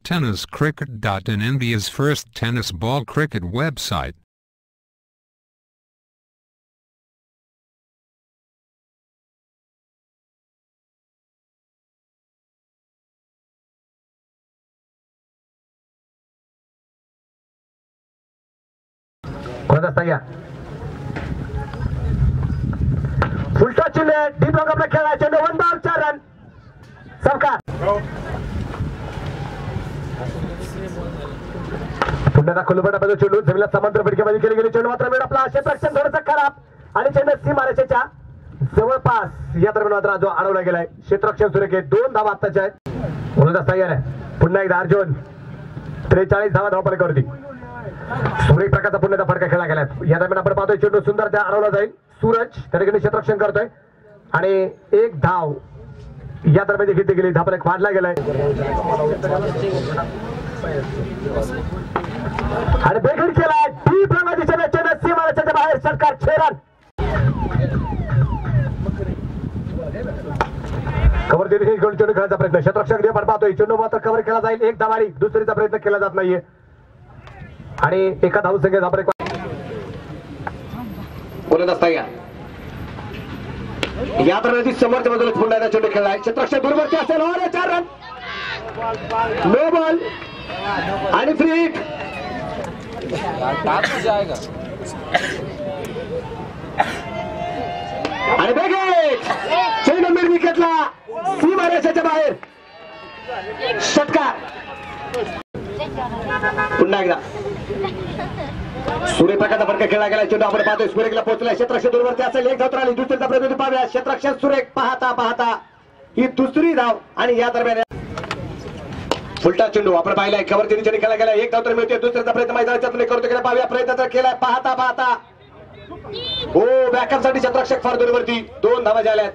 TennisCricket.in, India's first tennis ball cricket website. Full toss चिल्ले deep लॉक अपना खेळा चेंडू 1 बॉल 4 रन सबका पुन्हा खुलबडा बाजू चेंडू जमिनीला समांतर फटकेबाजी केली गेली चेंडू मात्र वेळ आपला क्षेत्ररक्षण थोडंसं खराब आणि चेंडू सीमारेषेच्या जवळपास या दरम्यान मात्र जो अडवला गेलाय क्षेत्ररक्षण सुरेख 2 धावा आत्ताच्या आहेत गोलंदाज तयार आहे पुन्हा एकदा अर्जुन 43 धावा धावफलकावरती सुरेख प्रकारचा पुन्हा एकदा फटका खेळला गेलाय या दरम्यान आपण पाहतोय चेंडू सुंदर त्या अडवला जाईल सूरज त्या ठिकाणी क्षेत्ररक्षण करतोय आणि एक धाव या दरम्यान घेतली गेली धावफलक वाढला गेलाय आणि बेगड केलाय डीप रंगाची चेंडू सीमारेषेच्या बाहेर षटकार 6 रन कव्हर देऊन चेंडू खेळायचा प्रयत्न क्षेत्ररक्षक आपण पाहतोय चेंडू मात्र कव्हर केला जाईल एक धावाडी दुसरीचा प्रयत्न केला जात नाहीये आणि एका धावसंख्येत धावफलक गोलंदाज तयार या दरम्यान समोरच्या बाजूला पुन्हा एकदा चेंडू खेळलाय क्षेत्ररक्षक दूरवरती असेल और 4 रन नो बॉल आणि फ्री हिट आणि बेगेट चेंडू मिड विकेटला सीमारेषेच्या बाहेर षटकार पुन्हा एकदा सूर्यप्रकाशचा फटका खेळला गेला चेंडू आपण पाहतोय सुरेखला पोहोचलाय क्षेत्ररक्षक दूरवरती असेल एक धाव तर आली दुसरीचा प्रयत्न पाहूया क्षेत्ररक्षक सुरेख पाहता पाहता ही दुसरी धाव आणि या दरम्यान फुलटा चेंडू आपण पाहिलाय कव्हर तिने चेंडू खेळला गेला एक धाव तर मिळते दुसरीचा प्रयत्न मैदानाच्या करतो गेला पाहूया प्रयत्न तर केलाय पाहता पाहता हो बॅकअप साठी क्षेत्ररक्षक फार दूरवरती 2 धावा झाल्यात